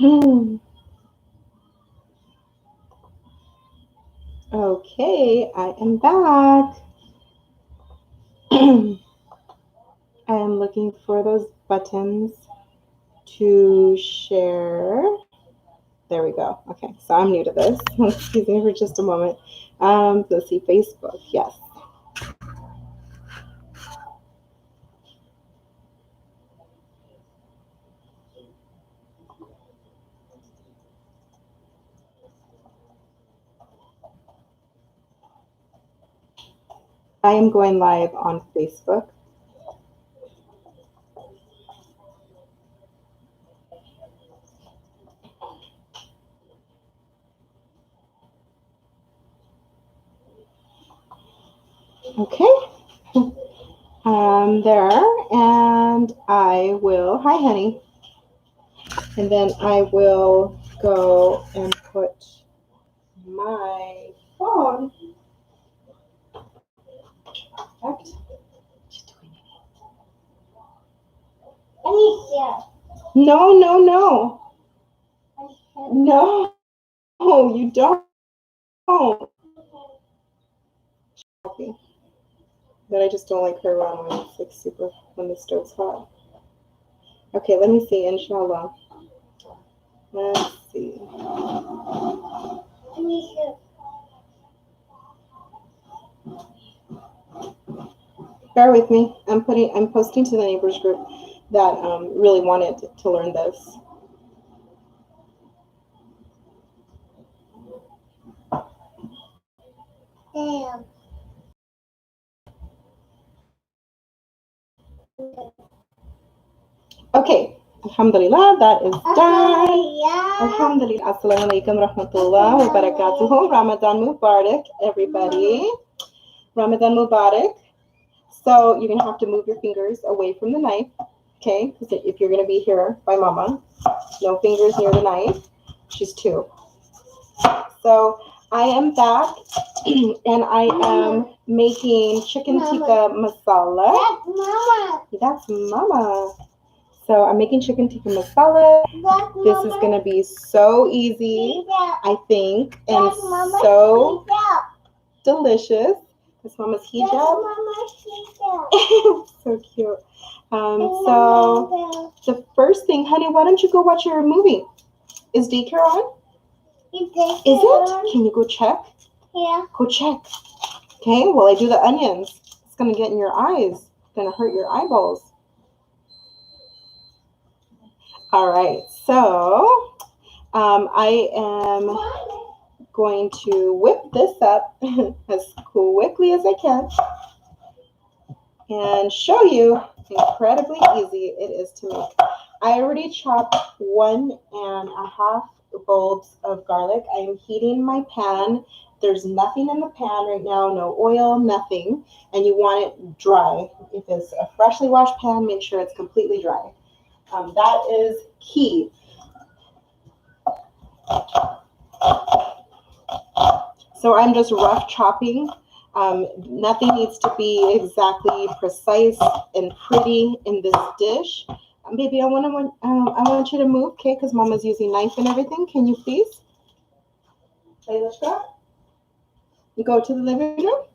Okay, I am back. I am looking for those buttons to share. There we go. Okay, so I'm new to this. Excuse me for just a moment. Let's see, Facebook. Yes. I am going live on Facebook. Okay. There, and I will. Hi, honey. And then I will go and put my phone. No, no, no. No, you don't. Okay. But I just don't like her around when it's like super, when the stove's hot. Okay, let me see, inshallah. Let's see. Bear with me. I'm posting to the neighbors group that really wanted to learn this. Damn. Okay, Alhamdulillah, that is done. Alhamdulillah. Assalamu alaikum rahmatullah wa barakatuhu. Ramadan Mubarak, everybody. Ramadan Mubarak. So you're going to have to move your fingers away from the knife, okay? Because if you're going to be here by mama, no fingers near the knife. She's 2. So I am back, and I am making chicken tikka masala. That's mama. That's mama. So I'm making chicken tikka masala. This is going to be so easy, I think, and so delicious. That's mama's hijab. Mama's hijab. So cute. So the first thing, honey, why don't you go watch your movie? Is daycare on? Is it? Can you go check? Yeah. Go check. Okay, while I do the onions. It's going to get in your eyes. It's going to hurt your eyeballs. All right, so I am going to whip this up as quickly as I can and show you incredibly easy it is to make. I already chopped 1.5 bulbs of garlic. I am heating my pan. There's nothing in the pan right now, no oil, nothing, and you want it dry. If it's a freshly washed pan, make sure it's completely dry. That is key. So I'm just rough chopping. Nothing needs to be exactly precise and pretty in this dish. Baby, I want you to move, okay? Because Mama's using knife and everything. Can you please? You go to the living room.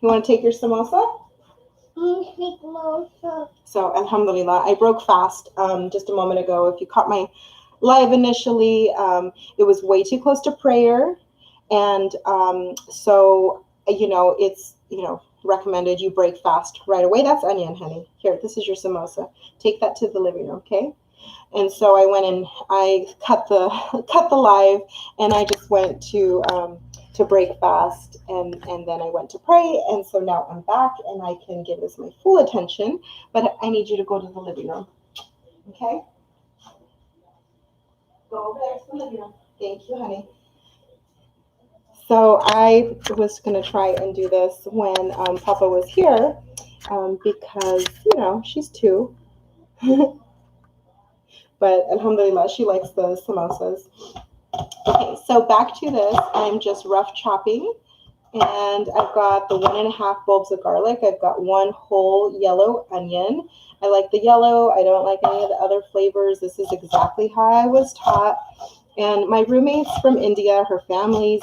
You want to take your samosa? So, alhamdulillah, I broke fast just a moment ago. If you caught my live initially, it was way too close to prayer. And so, it's, recommended you break fast right away. That's onion, honey. Here, this is your samosa. Take that to the living room, okay? And so I went and I cut the live, and I just went to break fast, and then I went to pray, and so now I'm back and I can give this my full attention, but I need you to go to the living room, okay? Go over there to the living room. Thank you, honey. So I was going to try and do this when Papa was here because, she's 2. But alhamdulillah, she likes the samosas. Okay, so back to this. I'm just rough chopping And I've got the 1.5 bulbs of garlic. I've got 1 whole yellow onion. I like the yellow. I don't like any of the other flavors. This is exactly how I was taught. And my roommate's from India. Her family's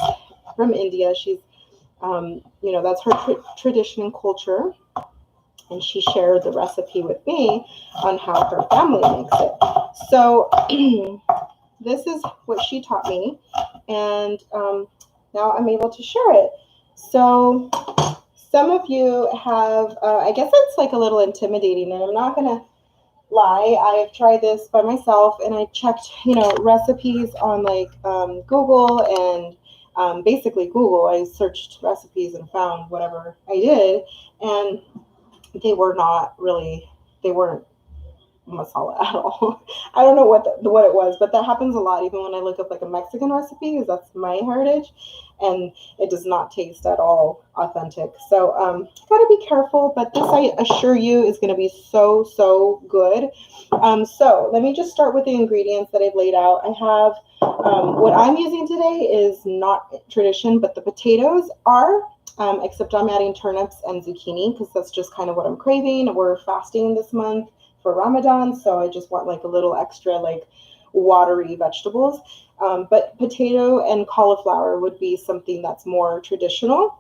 from India. She's, that's her tradition and culture. And she shared the recipe with me on how her family makes it. So this is what she taught me. And now I'm able to share it. So some of you have, I guess it's like a little intimidating, and I'm not going to lie. I've tried this by myself, and I checked, recipes on like Google, and basically Google. I searched recipes and found whatever I did, and they weren't masala at all. I don't know what it was, but that happens a lot. Even when I look up like a Mexican recipe, because that's my heritage, and it does not taste at all authentic. So gotta be careful. But this, I assure you, is going to be so good. So let me just start with the ingredients that I've laid out. I have what I'm using today is not tradition, but the potatoes are. Except I'm adding turnips and zucchini because that's just kind of what I'm craving. We're fasting this month for Ramadan, so I just want like a little extra like watery vegetables. But potato and cauliflower would be something that's more traditional.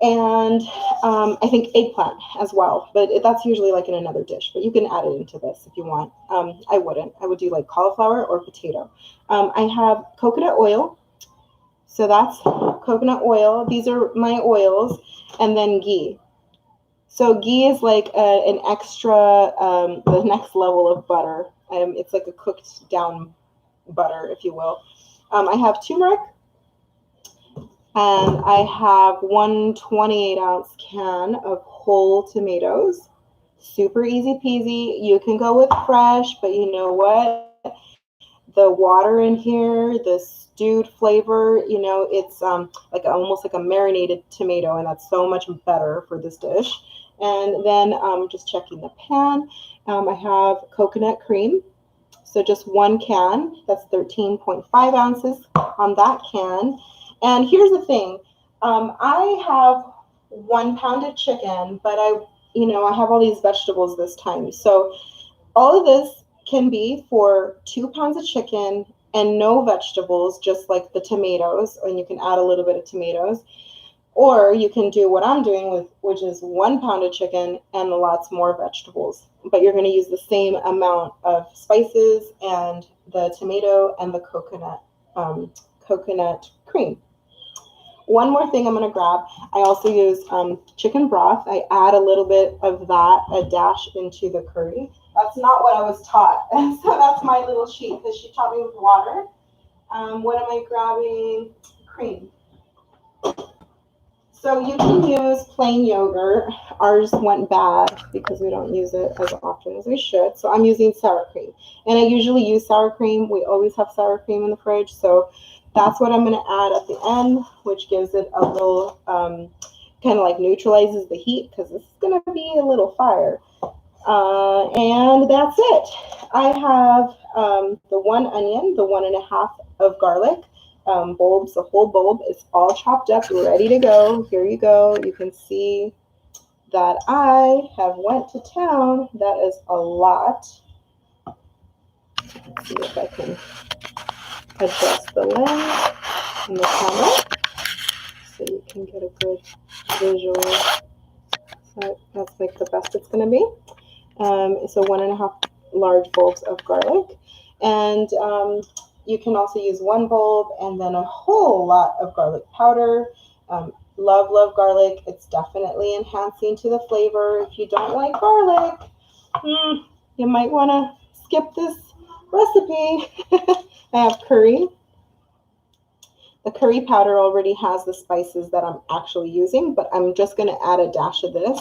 And I think eggplant as well, but that's usually like in another dish, but you can add it into this if you want. I wouldn't. I would do like cauliflower or potato. I have coconut oil. So that's coconut oil. These are my oils. And then ghee. So ghee is like an extra, the next level of butter. It's like a cooked down butter, if you will. I have turmeric, and I have 1 28-ounce can of whole tomatoes. Super easy peasy. You can go with fresh, but you know what? The water in here, the stewed flavor, it's like almost like a marinated tomato, and that's so much better for this dish. And then just checking the pan. I have coconut cream. So just 1 can, that's 13.5 ounces on that can. And here's the thing. I have 1 pounded chicken, but I have all these vegetables this time. So all of this can be for 2 pounds of chicken and no vegetables, just like the tomatoes, and you can add a little bit of tomatoes. Or you can do what I'm doing, which is 1 pound of chicken and lots more vegetables. But you're going to use the same amount of spices and the tomato and the coconut cream. One more thing I'm going to grab. I also use chicken broth. I add a little bit of that, a dash into the curry. That's not what I was taught. So that's my little sheet because she taught me with water. What am I grabbing? Cream. So you can use plain yogurt. Ours went bad because we don't use it as often as we should. So I'm using sour cream. And I usually use sour cream. We always have sour cream in the fridge. So that's what I'm going to add at the end, which gives it a little, kind of like neutralizes the heat because this is going to be a little fire. And that's it. I have the 1 onion, the 1.5 of garlic. Bulbs, the whole bulb is all chopped up, ready to go. Here you go. You can see that I have went to town. That is a lot. Let's see if I can adjust the lens and the camera so you can get a good visual. So that's like the best it's going to be. So 1.5 large bulbs of garlic. And you can also use 1 bulb and then a whole lot of garlic powder. Love garlic. It's definitely enhancing to the flavor. If you don't like garlic, you might want to skip this recipe. I have curry. The curry powder already has the spices that I'm actually using, but I'm just going to add a dash of this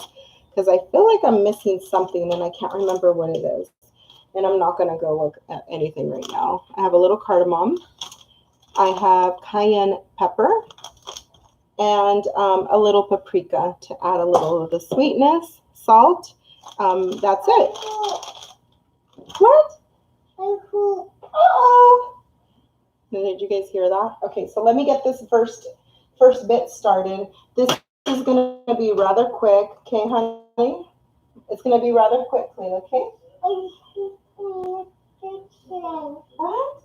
because I feel like I'm missing something and I can't remember what it is. And I'm not going to go look at anything right now. I have a little cardamom. I have cayenne pepper and a little paprika to add a little of the sweetness, salt. That's it. What? Uh-oh. Did you guys hear that? Okay, so let me get this first first bit started. This is going to be rather quick. Okay, honey? It's going to be rather quickly, okay? What?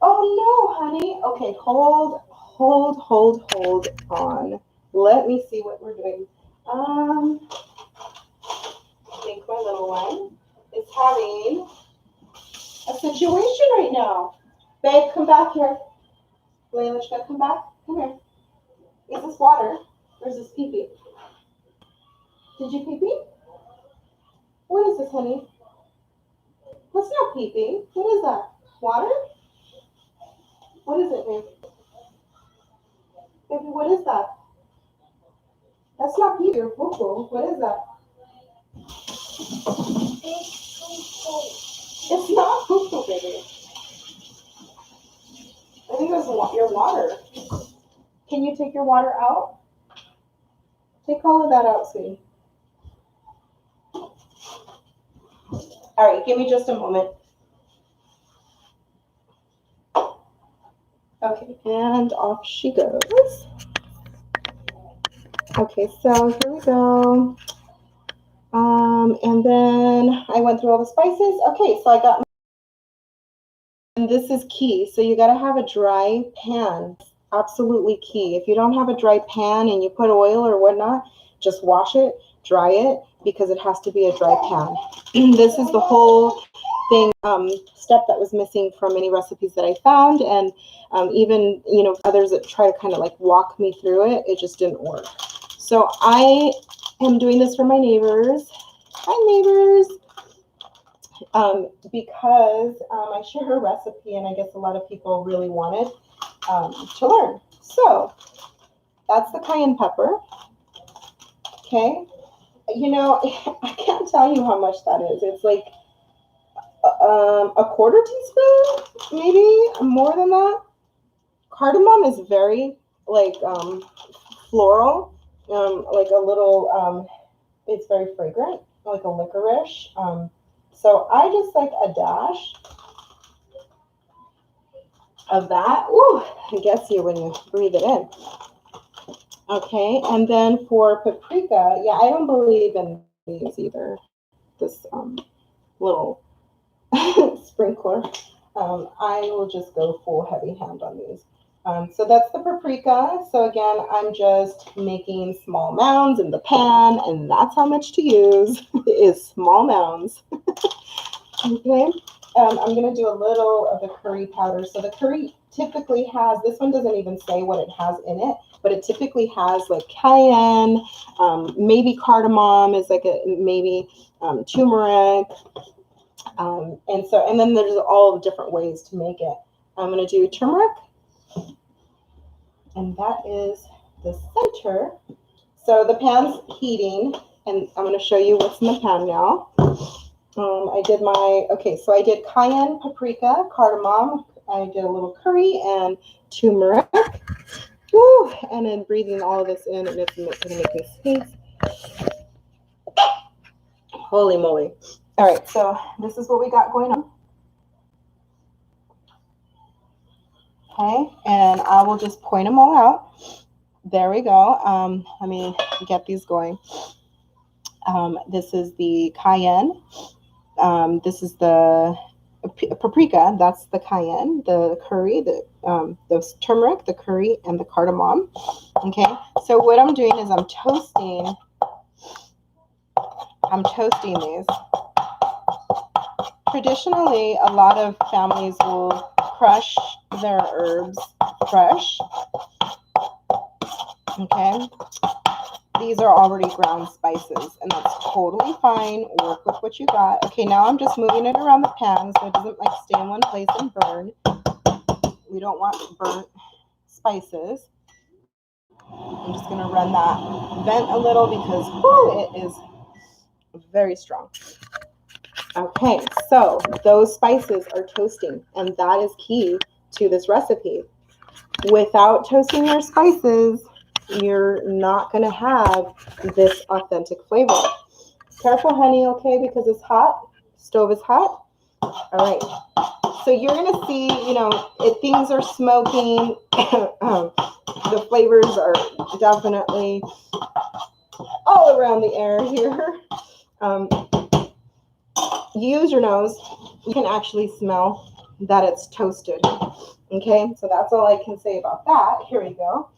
Oh, no, honey. Okay, hold on. Let me see what we're doing. I think my little one is having a situation right now. Babe, come back here. Layla, come back. Come here. Is this water or is this pee-pee? Did you pee-pee? What is this, honey? That's not pee-pee. What is that? Water? What is it, babe? Baby, what is that? That's not pee-pee or poo-poo. What is that? It's not poo-poo, baby. I think it was your water. Can you take your water out? Take all of that out, sweetie. All right, give me just a moment. Okay, and off she goes. Okay, so here we go. And then I went through all the spices. Okay, so I got, and this is key. So you got to have a dry pan. Absolutely key. If you don't have a dry pan and you put oil or whatnot, just wash it, dry it, because it has to be a dry pan. This is the whole thing, step that was missing from many recipes that I found, and even, you know, others that try to kind of like walk me through it, it just didn't work. So I am doing this for my neighbors. Hi, neighbors. Because I share a recipe, and I guess a lot of people really wanted to learn. So that's the cayenne pepper. Okay. You know, I can't tell you how much that is. It's like a quarter teaspoon, maybe more than that. Cardamom is very like floral, like a little, it's very fragrant, like a licorice. So I just like a dash of that. Ooh, it gets you when you breathe it in. Okay, and then for paprika, yeah, I don't believe in these either. This little sprinkler. I will just go full heavy hand on these. So that's the paprika. So again, I'm just making small mounds in the pan, and that's how much to use is small mounds. Okay. I'm going to do a little of the curry powder. So the curry typically has, this one doesn't even say what it has in it, but it typically has like cayenne, maybe cardamom is like maybe turmeric. And then there's all the different ways to make it. I'm going to do turmeric, and that is the center. So the pan's heating, and I'm going to show you what's in the pan now. So I did cayenne, paprika, cardamom. I did a little curry and turmeric. Woo! And then breathing all of this in, and it's going to make me sneeze. Holy moly. All right, so this is what we got going on. Okay, and I will just point them all out. There we go. Let me get these going. This is the cayenne. This is the paprika. That's the cayenne, the curry, the turmeric, the curry, and the cardamom. Okay, so what I'm doing is I'm toasting these. Traditionally, a lot of families will crush their herbs fresh. Okay, these are already ground spices, and that's totally fine. Work with what you got. Okay, now I'm just moving it around the pan so it doesn't like stay in one place and burn. We don't want burnt spices. I'm just gonna run that vent a little because it is very strong. Okay, so those spices are toasting, and that is key to this recipe. Without toasting your spices, you're not going to have this authentic flavor. Careful, honey, okay, because it's hot. Stove is hot. All right, So you're going to see, you know, if things are smoking, the flavors are definitely all around the air here. Use your nose. You can actually smell that it's toasted. Okay, so that's all I can say about that. Here we go.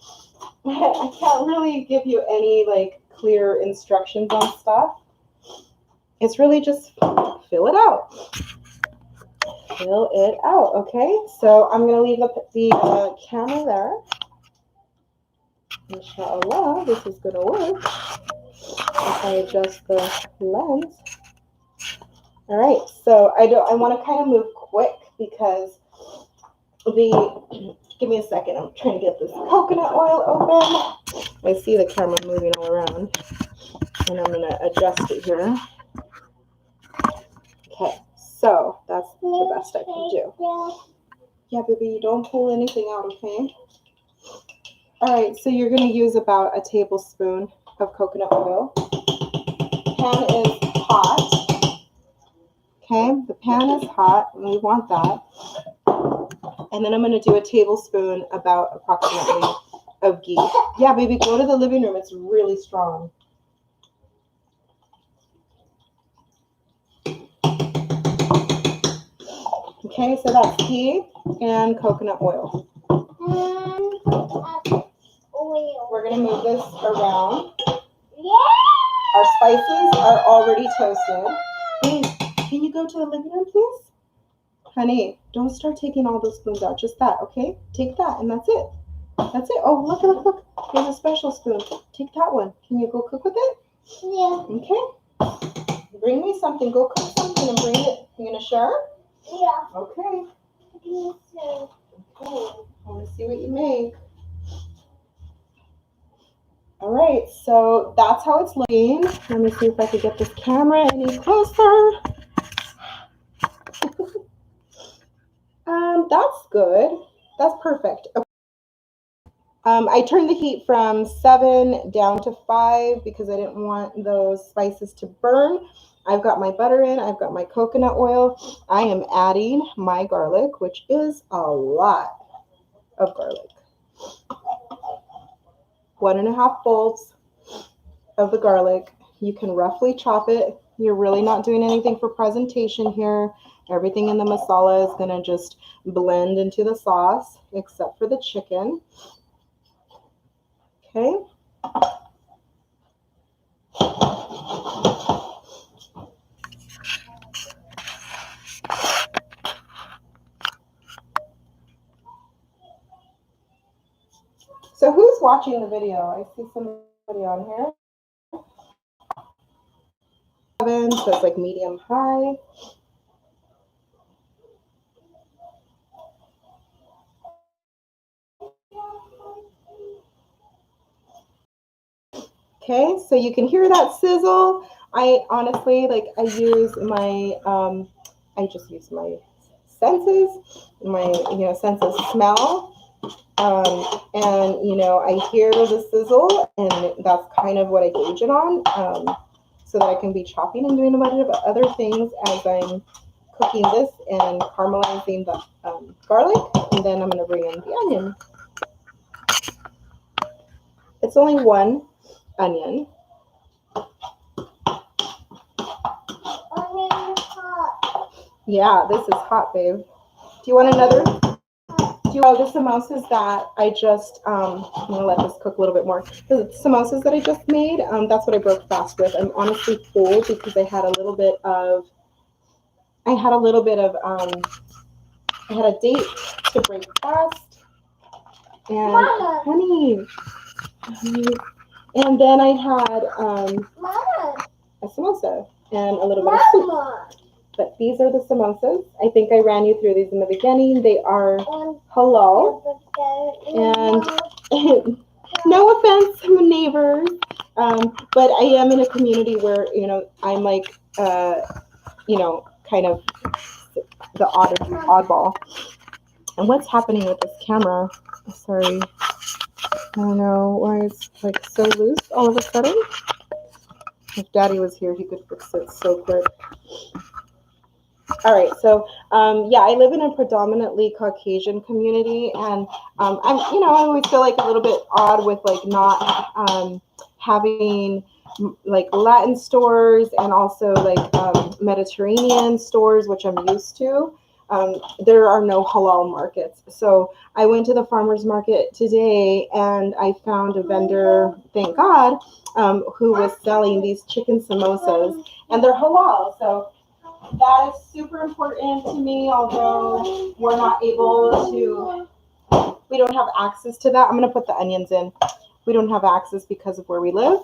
I can't really give you any like clear instructions on stuff. It's really just fill it out. Fill it out, okay? So I'm going to leave the camera there. Inshallah, this is going to work. If I adjust the lens. All right, so I want to kind of move quick because give me a second. I'm trying to get this coconut oil open. I see the camera moving all around, and I'm going to adjust it here. Okay, so that's the best I can do. Yeah, baby, you don't pull anything out, okay? All right, so you're going to use about a tablespoon of coconut oil. Pan is hot. Okay, the pan is hot, and we want that. And then I'm going to do a tablespoon, about approximately, of ghee. Yeah, baby, go to the living room. It's really strong. Okay, so that's ghee and coconut oil. We're going to move this around. Our spices are already toasted. Please, can you go to the living room, please? Honey, don't start taking all those spoons out. Just that, okay? Take that, and that's it. That's it. Oh, look, look, look. Here's a special spoon. Take that one. Can you go cook with it? Yeah. Okay. Bring me something. Go cook something and bring it. You gonna share? Yeah. Okay. Okay. I want to see what you make. All right, so that's how it's looking. Let me see if I can get this camera any closer. That's good. That's perfect. Okay. I turned the heat from 7 down to 5 because I didn't want those spices to burn. I've got my butter in. I've got my coconut oil. I am adding my garlic, which is a lot of garlic. 1.5 bowls of the garlic. You can roughly chop it. You're really not doing anything for presentation here. Everything in the masala is going to just blend into the sauce except for the chicken. Okay. So who's watching the video? I see somebody on here. So it's like medium high. Okay, so you can hear that sizzle. I honestly, like, I use my, I just use my senses, sense of smell. And, I hear the sizzle, and that's kind of what I gauge it on, so that I can be chopping and doing a bunch of other things as I'm cooking this and caramelizing the garlic, and then I'm going to bring in the onion. It's only one onion. Yeah, this is hot, babe. Do you want another? The samosas that I just, I'm going to let this cook a little bit more. The samosas that I just made, that's what I broke fast with. I'm honestly full because I had a date to break fast. And, Mama. Honey. And then I had a samosa and a little bit of soup. But these are the samosas. I think I ran you through these in the beginning. They are halal. And no offense, neighbors, but I am in a community where, I'm like, kind of the oddball. And what's happening with this camera? Sorry. I don't know why it's like so loose all of a sudden. If Daddy was here, he could fix it so quick. All right, so yeah, I live in a predominantly Caucasian community, and I always feel like a little bit odd with like not having like Latin stores and also like Mediterranean stores, which I'm used to. There are no halal markets, so I went to the farmers market today, and I found a vendor, thank God, who was selling these chicken samosas, and they're halal, so that is super important to me, although we're not able to, we don't have access to that. I'm going to put the onions in. We don't have access because of where we live.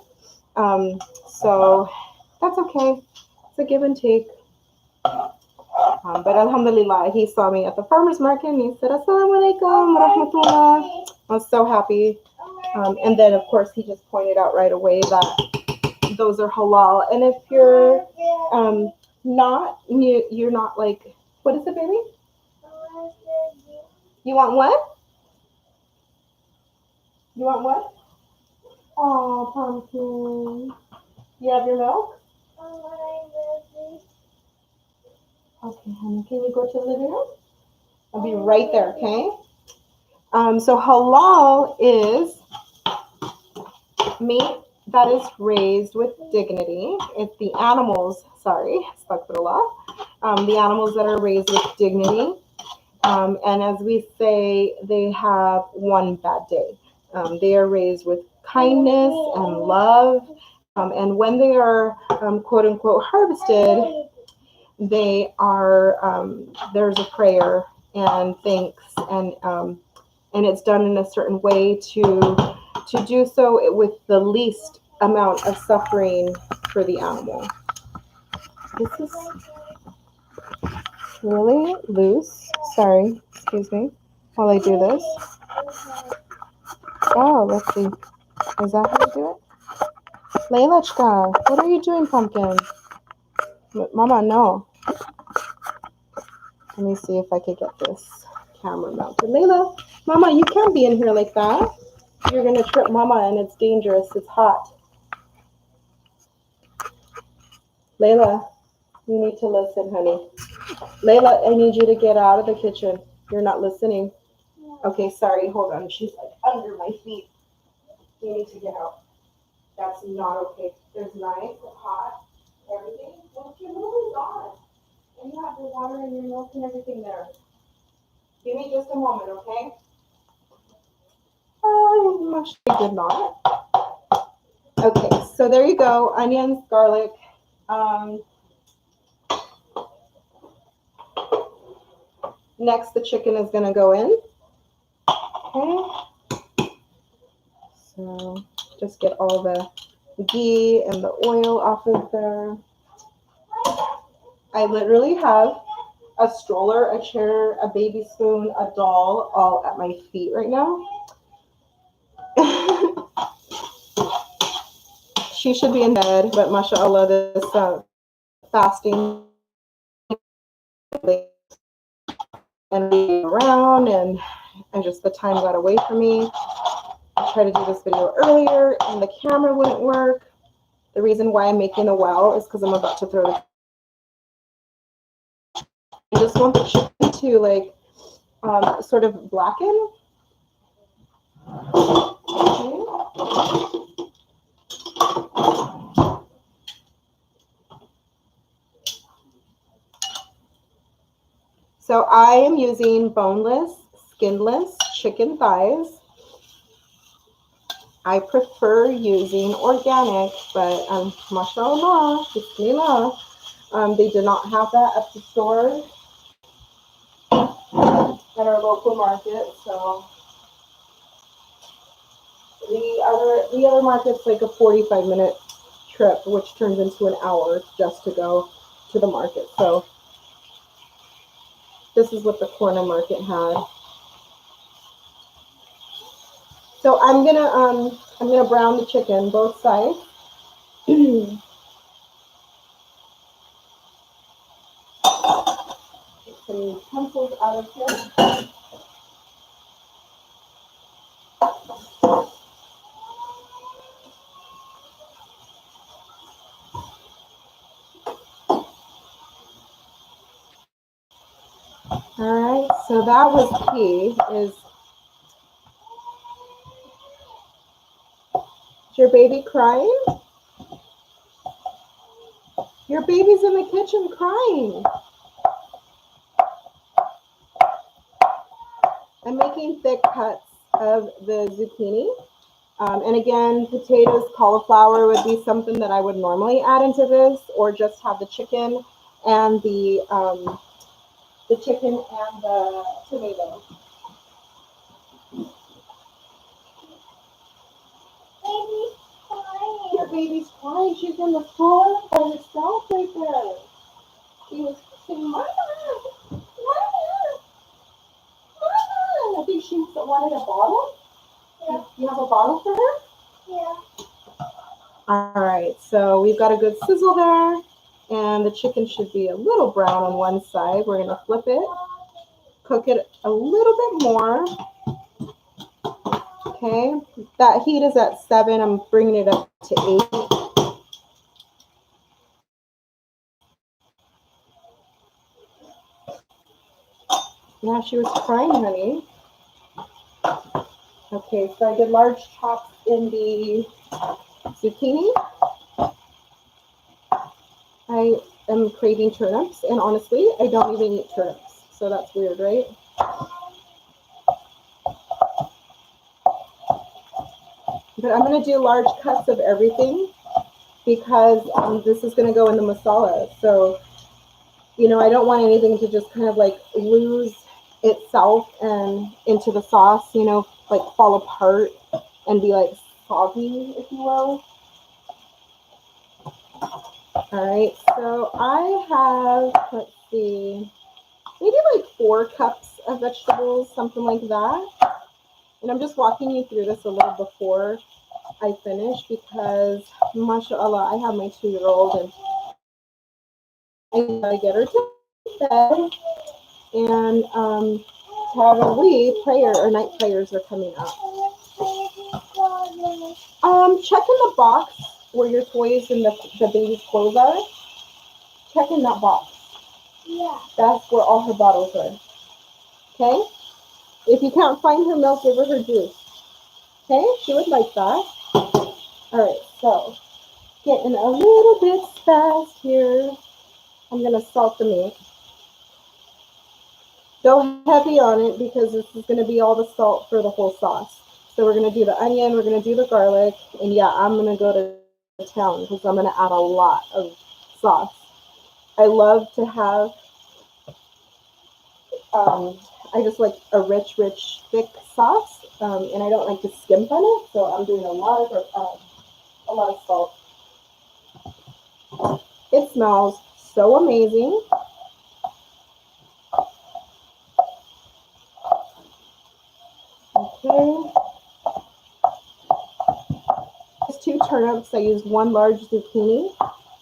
Um, so that's okay. It's a give and take. But alhamdulillah, he saw me at the farmer's market and he said, Assalamu alaikum rahmatullah. I was so happy. And then, of course, he just pointed out right away that those are halal. And if you're you're not like, what is it, baby? You want what? You want what? Oh, pumpkin. You have your milk? Okay, honey. Can you go to the living room? I'll be right there, okay? So halal is meat that is raised with dignity. It's the animals, sorry, astaghfirullah. The animals that are raised with dignity. And as we say, they have one bad day. They are raised with kindness and love. And when they are, quote unquote, harvested, they are, there's a prayer and thanks, and it's done in a certain way to do so with the least amount of suffering for the animal. This is really loose. Sorry, excuse me, while I do this. Oh, let's see. Is that how you do it? Leilachka, what are you doing, pumpkin? Mama, no. Let me see if I could get this camera mounted. Layla, Mama, you can't be in here like that. You're going to trip Mama, and it's dangerous. It's hot. Layla, you need to listen, honey. Layla, I need you to get out of the kitchen. You're not listening. Okay, sorry. Hold on. She's like under my feet. You need to get out. That's not okay. There's knives, hot, everything. Well, your milk is on. And you have your water and your milk and everything there. Give me just a moment, okay? I did not. Okay, so there you go. Onions, garlic. Next, the chicken is going to go in. Okay. So just get all the ghee and the oil off of there. I literally have a stroller, a chair, a baby spoon, a doll, all at my feet right now. She should be in bed, but mashallah, this fasting and around, and just the time got away from me. I tried to do this video earlier, and the camera wouldn't work. The reason why I'm making a well is because I'm about to throw the. I just want the chicken to like sort of blacken. Okay. So I am using boneless, skinless chicken thighs. I prefer using organic, but mashallah, bismillah, they do not have that at the store at our local market. So the other market's like a 45-minute trip, which turns into an hour just to go to the market. So this is what the corner market had. So I'm gonna brown the chicken both sides. Get some utensils out of here. All right, so that was key. Is your baby crying? Your baby's in the kitchen crying. I'm making thick cuts of the zucchini. And again, potatoes, cauliflower would be something that I would normally add into this, or just have the chicken and the tomato. Baby's crying. Your baby's crying. She's in the floor by herself right there. She was saying, "Mama, Mama, Mama." I think she wanted a bottle. Yeah. You have a bottle for her? Yeah. All right, so we've got a good sizzle there, and the chicken should be a little brown on one side. We're gonna flip it, cook it a little bit more. Okay, that heat is at 7. I'm bringing it up to 8. Yeah, she was crying, honey. Okay, so I did large chops in the zucchini. I am craving turnips, and honestly, I don't even eat turnips, so that's weird, right? But I'm going to do large cuts of everything because this is going to go in the masala. So, you know, I don't want anything to just kind of like lose itself and into the sauce, you know, like fall apart and be like soggy, if you will. All right, so I have, let's see, maybe like 4 cups of vegetables, something like that. And I'm just walking you through this a little before I finish because, mashallah, I have my 2-year-old and I gotta get her to bed. And probably prayer or night prayers are coming up. Check in the box where your toys and the baby's clothes are. Check in that box. Yeah. That's where all her bottles are. Okay? If you can't find her milk, give her her juice. Okay? She would like that. Alright, so getting a little bit fast here. I'm gonna salt the meat. Go heavy on it because this is gonna be all the salt for the whole sauce. So we're gonna do the onion, we're gonna do the garlic, and yeah, I'm gonna go to town because I'm gonna add a lot of sauce. I love to have I just like a rich, thick sauce, and I don't like to skimp on it, so I'm doing a lot of salt. It smells so amazing. Okay. There's 2 turnips. I used 1 large zucchini.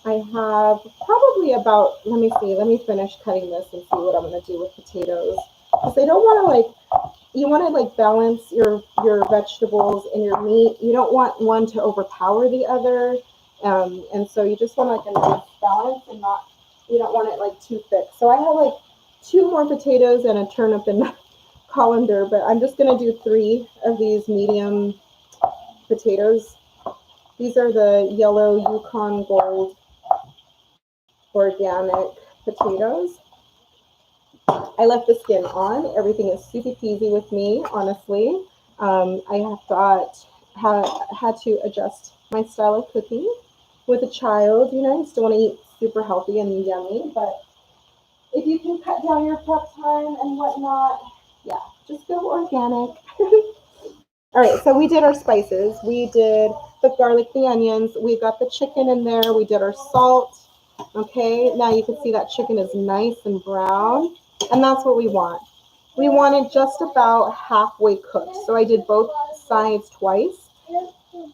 I have probably about, let me finish cutting this and see what I'm going to do with potatoes. Because I don't want to like, you want to like balance your vegetables and your meat. You don't want one to overpower the other. And so you just want like a nice balance and not, you don't want it like too thick. So I have like 2 more potatoes and a turnip in the colander, but I'm just going to do 3 of these medium potatoes. These are the yellow Yukon Gold organic potatoes. I left the skin on. Everything is super easy with me, honestly. I had to adjust my style of cooking with a child. You know, you still want to eat super healthy and yummy, but if you can cut down your prep time and whatnot, yeah, just go organic. All right, so we did our spices. We did the garlic, the onions. We got the chicken in there. We did our salt. Okay, now you can see that chicken is nice and brown, and that's what we want. We want it just about halfway cooked. So I did both sides twice.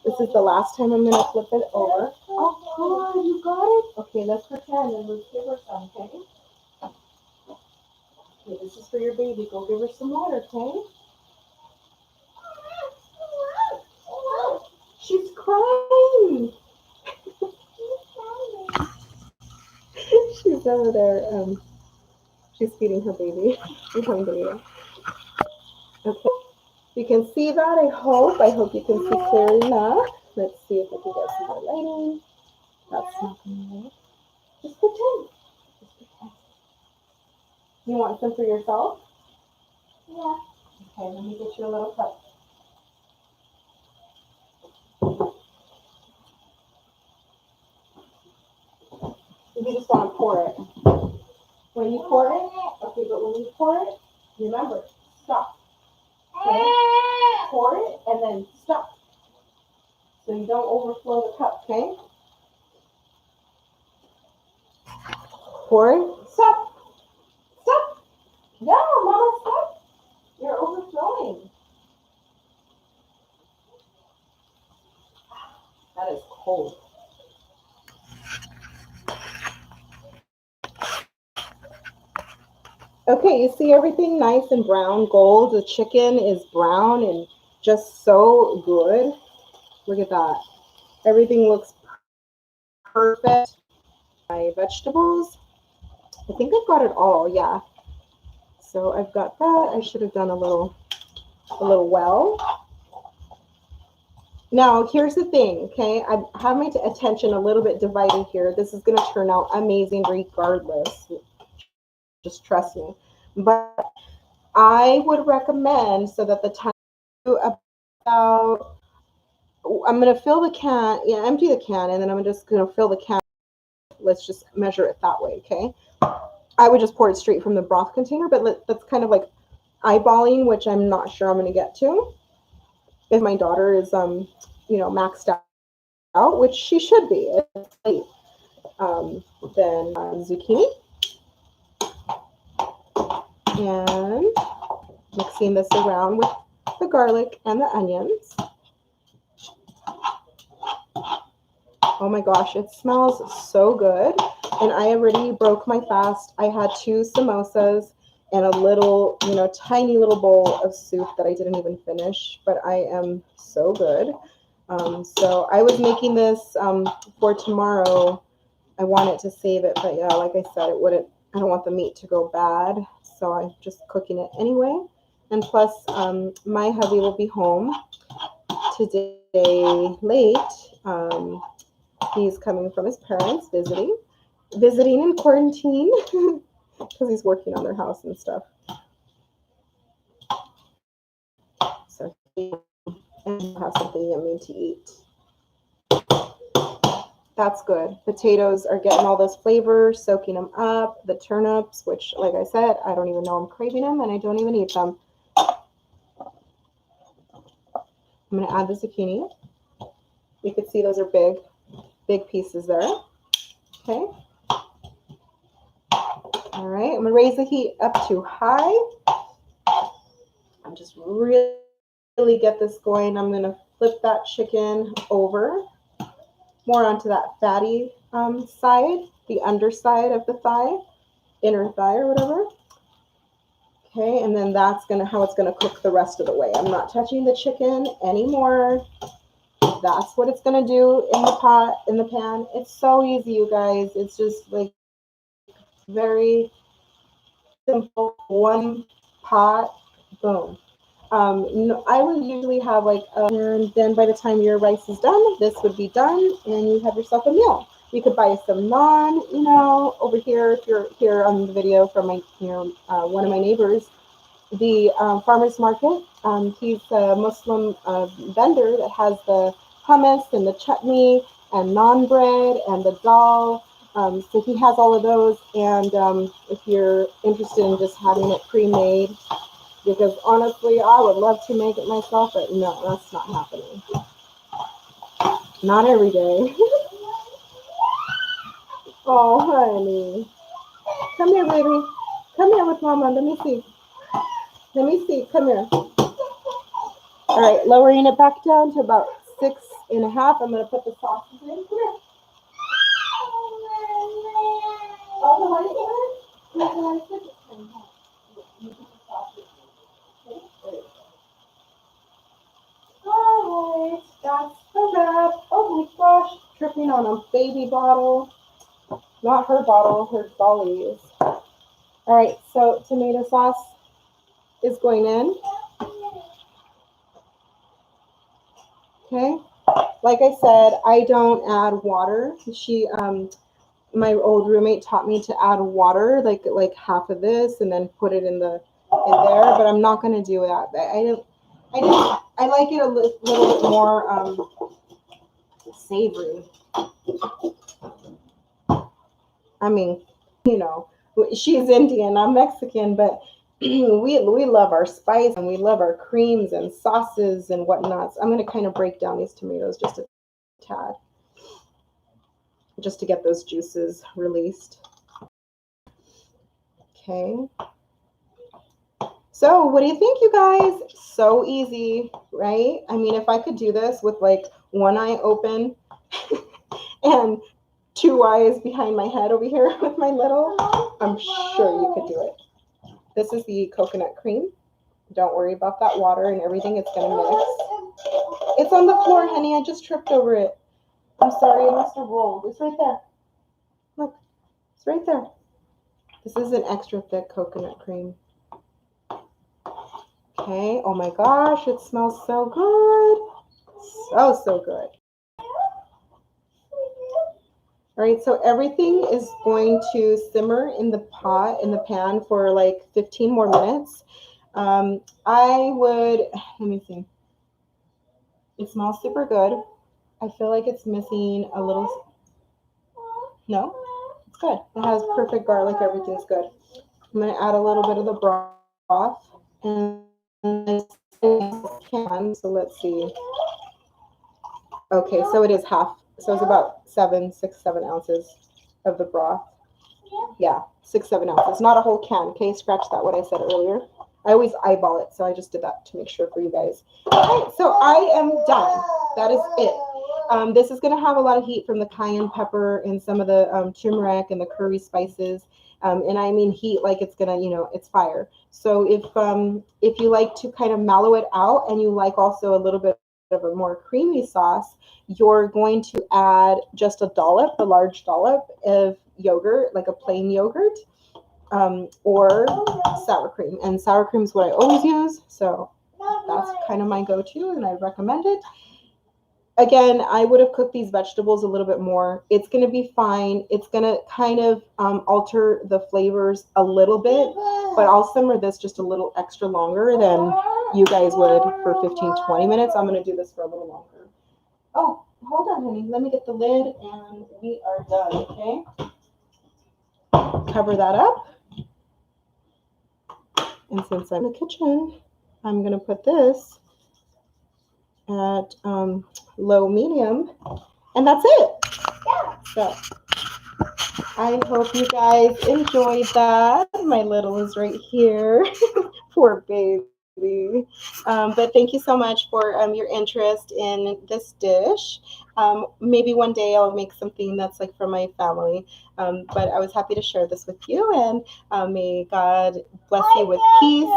This is the last time I'm gonna flip it over. Oh, come on, you got it? Okay, let's pretend and let's give her some, okay? Okay, this is for your baby. Go give her some water, okay? She's crying. She's over there She's feeding her baby. Alhamdulillah. Okay. You can see that, I hope. I hope you can see clearly enough. Let's see if I can get some more lighting. That's not going to work. Just pretend. Just pretend. You want some for yourself? Yeah. Okay, let me get you a little cup. You just want to pour it. When you pour it, okay, but when you pour it, remember, stop. Okay? Pour it and then stop. So you don't overflow the cup, okay? Pour it, stop. Stop. No, Mama, stop. You're overflowing. That is cold. Okay, you see everything nice and brown gold. The chicken is brown and just so good. Look at that. Everything looks perfect. My vegetables. I think I've got it all, yeah. So I've got that. I should have done a little well. Now, here's the thing, okay? I have my attention a little bit divided here. This is going to turn out amazing regardless. Just trust me. But I would recommend, so that the time about, I'm going to fill the can, empty the can, and then I'm just going to fill the can. Let's just measure it that way, okay? I would just pour it straight from the broth container, but that's kind of like eyeballing, which I'm not sure I'm going to get to. If my daughter is, maxed out, which she should be, then zucchini, and mixing this around with the garlic and the onions. Oh my gosh, it smells so good. And I already broke my fast. I had 2 samosas and a little, tiny little bowl of soup that I didn't even finish, but I am so good. So I was making this for tomorrow. I wanted to save it, but yeah, like I said, I don't want the meat to go bad, so I'm just cooking it anyway. And plus, my hubby will be home today late. He's coming from his parents visiting in quarantine because he's working on their house and stuff. So he'll have something yummy to eat. That's good. Potatoes are getting all those flavors, soaking them up. The turnips, which, like I said, I don't even know I'm craving them, and I don't even eat them. I'm going to add the zucchini. You can see those are big pieces there. Okay. All right. I'm going to raise the heat up to high. I'm just really get this going. I'm going to flip that chicken over more onto that fatty side, the underside of the thigh, inner thigh or whatever. Okay, and then that's how it's gonna cook the rest of the way. I'm not touching the chicken anymore. That's what it's gonna do in the pot, in the pan. It's so easy, you guys. It's just like very simple. One pot, boom. I would usually have and then by the time your rice is done, this would be done, and you have yourself a meal. You could buy some naan, over here if you're here on the video from my, one of my neighbors, the farmer's market. He's a Muslim vendor that has the hummus and the chutney and naan bread and the dal. So he has all of those, and if you're interested in just having it pre-made, because honestly, I would love to make it myself, but no, that's not happening. Not every day. Oh, honey. Come here, baby. Come here with Mama. Let me see. Let me see. Come here. All right, lowering it back down to about 6.5. I'm going to put the sauces in. Come here. Oh, the white one? Alright, that's the wrap. Oh my gosh, tripping on a baby bottle. Not her bottle, her dolly's. All right, so tomato sauce is going in. Okay. Like I said, I don't add water. My old roommate taught me to add water, like half of this, and then put it in there. But I'm not gonna do that. I like it a little bit more savory. I mean, you know, she's Indian, I'm Mexican, but we love our spice and we love our creams and sauces and whatnot. So I'm gonna kind of break down these tomatoes just a tad, just to get those juices released. Okay. So what do you think, you guys? So easy, right? I mean, if I could do this with like one eye open and two eyes behind my head over here with my little, I'm sure you could do it. This is the coconut cream. Don't worry about that water and everything. It's going to mix. It's on the floor, honey. I just tripped over it. I'm sorry. I must have rolled. It's right there. Look. It's right there. This is an extra thick coconut cream. Okay. Oh my gosh. It smells so good. So good. All right. So everything is going to simmer in the pot, in the pan for like 15 more minutes. I would, let me see. It smells super good. I feel like it's missing a little. No, it's good. It has perfect garlic. Everything's good. I'm going to add a little bit of the broth. And can. So let's see. Okay, so it is half. So it's about 7 ounces of the broth. Yeah, 6 7 ounces. Not a whole can. Okay, scratch that, what I said earlier. I always eyeball it, so I just did that to make sure for you guys. All right, so I am done. That is it. This is going to have a lot of heat from the cayenne pepper and some of the turmeric and the curry spices. And I mean heat like it's gonna, it's fire. So if you like to kind of mellow it out and you like also a little bit of a more creamy sauce, you're going to add just a large dollop of yogurt, like a plain yogurt, or sour cream. And sour cream is what I always use, so that's kind of my go-to, and I recommend it. Again, I would have cooked these vegetables a little bit more. It's going to be fine. It's going to kind of alter the flavors a little bit, but I'll simmer this just a little extra longer than you guys would for 15-20 minutes. I'm going to do this for a little longer. Oh, hold on, honey. Let me get the lid, and we are done, okay? Cover that up. And since I'm in the kitchen, I'm going to put this at low medium, and that's it. So I hope you guys enjoyed that. My little is right here. Poor baby. But thank you so much for your interest in this dish. Maybe one day I'll make something that's like for my family. But I was happy to share this with you, and may God bless you with peace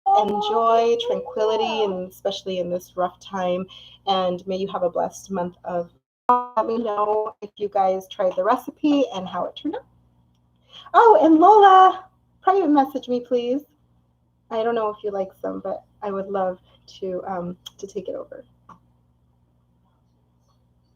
and joy, tranquility, and especially in this rough time. And may you have a blessed month of. Let me know if you guys tried the recipe and how it turned out. Oh, and Lola, private message me, please. I don't know if you like some, but I would love to take it over.